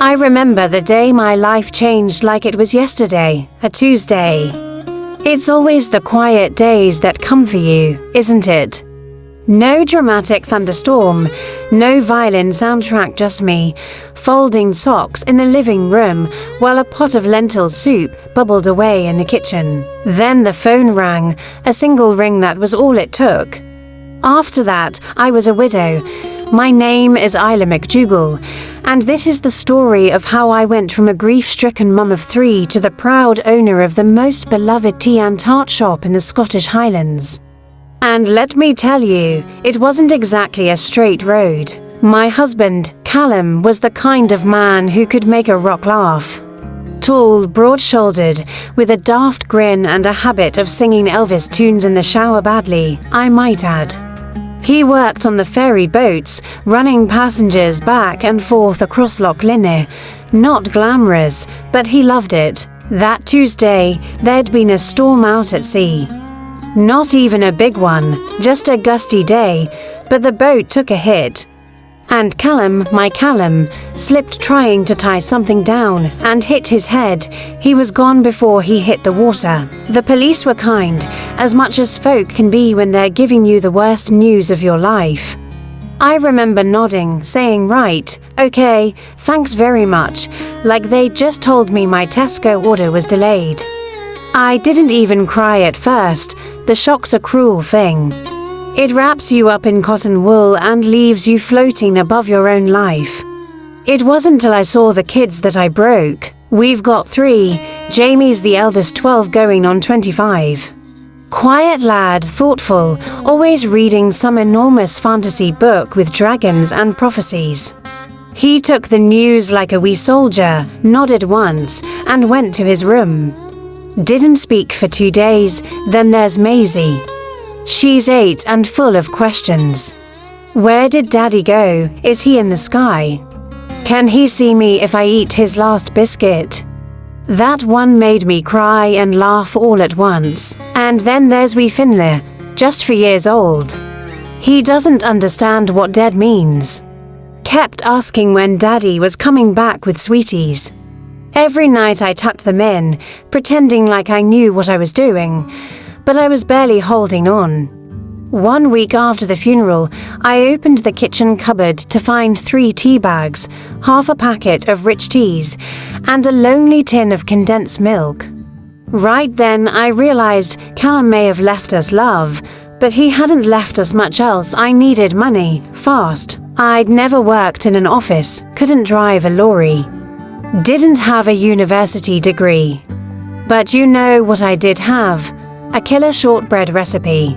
I remember the day my life changed like it was yesterday, a Tuesday. It's always the quiet days that come for you, isn't it? No dramatic thunderstorm, no violin soundtrack, just me, folding socks in the living room while a pot of lentil soup bubbled away in the kitchen. Then the phone rang, a single ring that was all it took. After that, I was a widow. My name is Isla McDougall, and this is the story of how I went from a grief-stricken mum of 3 to the proud owner of the most beloved tea and tart shop in the Scottish Highlands. And let me tell you, it wasn't exactly a straight road. My husband, Callum, was the kind of man who could make a rock laugh. Tall, broad-shouldered, with a daft grin and a habit of singing Elvis tunes in the shower badly, I might add. He worked on the ferry boats, running passengers back and forth across Loch Lynne. Not glamorous, but he loved it. That Tuesday, there'd been a storm out at sea. Not even a big one, just a gusty day, but the boat took a hit. And Callum, my Callum, slipped trying to tie something down and hit his head. He was gone before he hit the water. The police were kind, as much as folk can be when they're giving you the worst news of your life. I remember nodding, saying right, okay, thanks very much, like they just told me my Tesco order was delayed. I didn't even cry at first. The shock's a cruel thing. It wraps you up in cotton wool and leaves you floating above your own life. It wasn't till I saw the kids that I broke. We've got 3. Jamie's the eldest, 12 going on 25. Quiet lad, thoughtful, always reading some enormous fantasy book with dragons and prophecies. He took the news like a wee soldier, nodded once, and went to his room. Didn't speak for 2 days, then there's Maisie. She's 8 and full of questions. Where did Daddy go? Is he in the sky? Can he see me if I eat his last biscuit? That one made me cry and laugh all at once. And then there's wee Finlay, just 3 years old. He doesn't understand what dead means. Kept asking when Daddy was coming back with sweeties. Every night I tucked them in, pretending like I knew what I was doing, but I was barely holding on. 1 week after the funeral, I opened the kitchen cupboard to find 3 tea bags, half a packet of rich teas, and a lonely tin of condensed milk. Right then I realized Callum may have left us love, but he hadn't left us much else. I needed money, fast. I'd never worked in an office, couldn't drive a lorry. Didn't have a university degree. But you know what I did have? A killer shortbread recipe.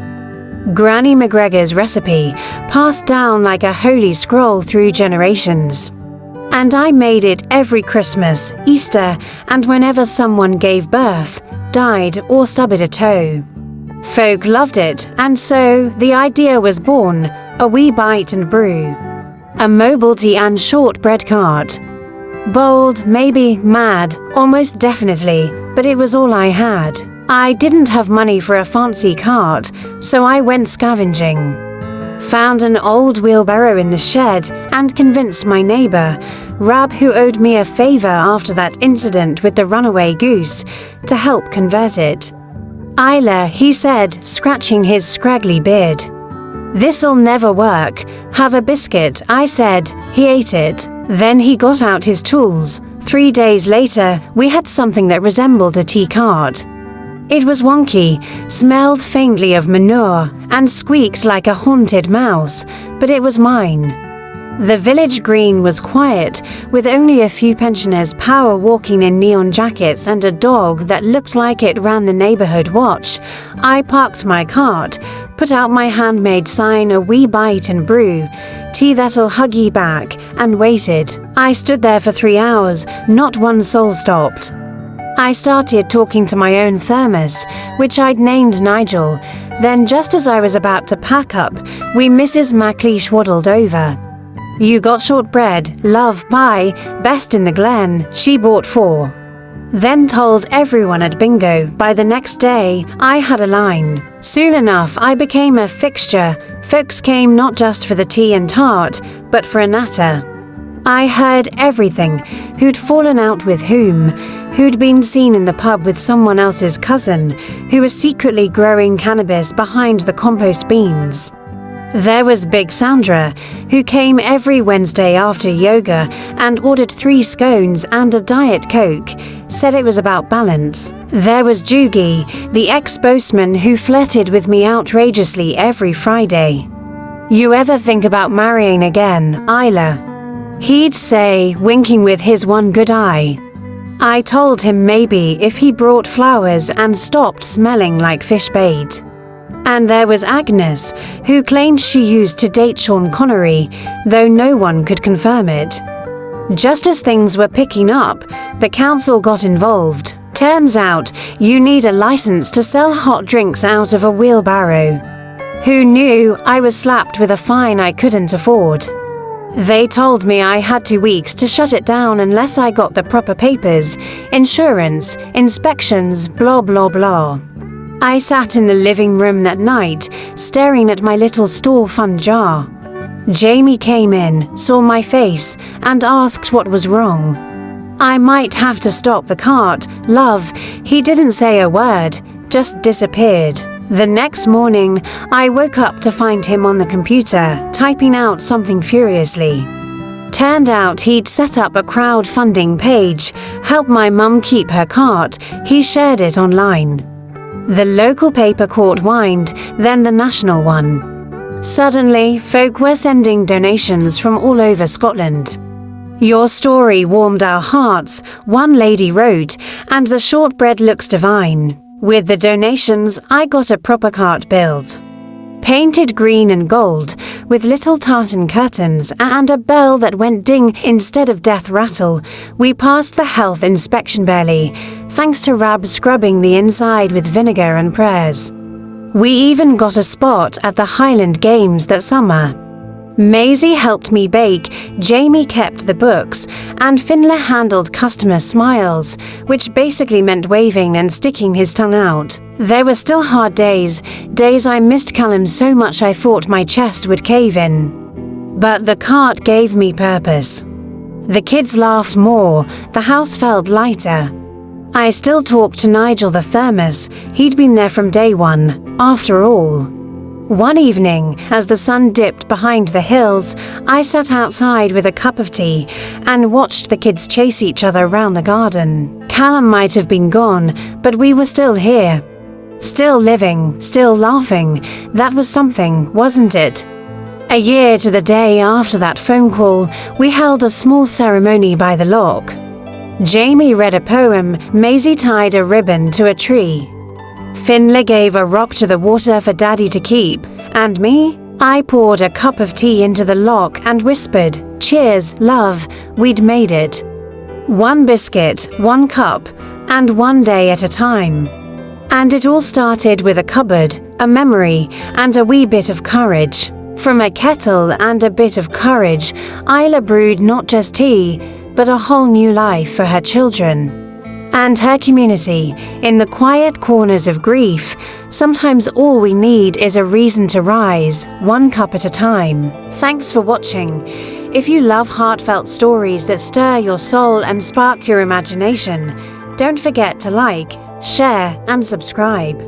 Granny McGregor's recipe, passed down like a holy scroll through generations. And I made it every Christmas, Easter, and whenever someone gave birth, died, or stubbed a toe. Folk loved it, and so the idea was born, a wee bite and brew. A mobility and shortbread cart. Bold, maybe mad, almost definitely, but it was all I had. I didn't have money for a fancy cart, so I went scavenging. Found an old wheelbarrow in the shed and convinced my neighbour, Rab, who owed me a favour after that incident with the runaway goose, to help convert it. Isla, he said, scratching his scraggly beard. This'll never work. Have a biscuit, I said. He ate it. Then he got out his tools. 3 days later, we had something that resembled a tea cart. It was wonky, smelled faintly of manure, and squeaked like a haunted mouse, but it was mine. The village green was quiet, with only a few pensioners power walking in neon jackets and a dog that looked like it ran the neighborhood watch. I parked my cart, put out my handmade sign, a wee bite and brew, tea that'll hug ye back, and waited. I stood there for 3 hours, not one soul stopped. I started talking to my own thermos, which I'd named Nigel. Then just as I was about to pack up, wee Mrs. MacLeish waddled over. You got shortbread, love, bye, best in the glen, she bought 4. Then told everyone at bingo. By the next day, I had a line. Soon enough, I became a fixture. Folks came not just for the tea and tart, but for a natter. I heard everything: who'd fallen out with whom, who'd been seen in the pub with someone else's cousin, who was secretly growing cannabis behind the compost beans. There was Big Sandra, who came every Wednesday after yoga and ordered 3 scones and a Diet Coke, said it was about balance. There was Jugi, the ex-boatman who flirted with me outrageously every Friday. "You ever think about marrying again, Isla?" He'd say, winking with his one good eye. I told him maybe if he brought flowers and stopped smelling like fish bait. And there was Agnes, who claimed she used to date Sean Connery, though no one could confirm it. Just as things were picking up, the council got involved. Turns out, you need a license to sell hot drinks out of a wheelbarrow. Who knew I was slapped with a fine I couldn't afford? They told me I had 2 weeks to shut it down unless I got the proper papers, insurance, inspections, blah blah blah. I sat in the living room that night, staring at my little store fund jar. Jamie came in, saw my face, and asked what was wrong. I might have to stop the cart, love. He didn't say a word, just disappeared. The next morning, I woke up to find him on the computer, typing out something furiously. Turned out he'd set up a crowdfunding page, help my mum keep her cart. He shared it online. The local paper caught wind, then the national one. Suddenly, folk were sending donations from all over Scotland. "Your story warmed our hearts," one lady wrote, "and the shortbread looks divine." With the donations, I got a proper cart built. Painted green and gold, with little tartan curtains and a bell that went ding instead of death rattle, we passed the health inspection barely, thanks to Rab scrubbing the inside with vinegar and prayers. We even got a spot at the Highland Games that summer. Maisie helped me bake, Jamie kept the books, and Finlay handled customer smiles, which basically meant waving and sticking his tongue out. There were still hard days I missed Callum so much I thought my chest would cave in. But the cart gave me purpose. The kids laughed more, the house felt lighter. I still talked to Nigel the thermos, he'd been there from day one, after all. One evening, as the sun dipped behind the hills, I sat outside with a cup of tea and watched the kids chase each other round the garden. Callum might have been gone, but we were still here. Still living, still laughing. That was something, wasn't it? A year to the day after that phone call, we held a small ceremony by the loch. Jamie read a poem, Maisie tied a ribbon to a tree. Finlay gave a rock to the water for Daddy to keep, and me? I poured a cup of tea into the loch and whispered, "Cheers, love, we'd made it." One biscuit, one cup, and one day at a time. And it all started with a cupboard, a memory, and a wee bit of courage. From a kettle and a bit of courage, Isla brewed not just tea, but a whole new life for her children. And her community, in the quiet corners of grief, sometimes all we need is a reason to rise, one cup at a time. Thanks for watching. If you love heartfelt stories that stir your soul and spark your imagination, don't forget to like, share, and subscribe.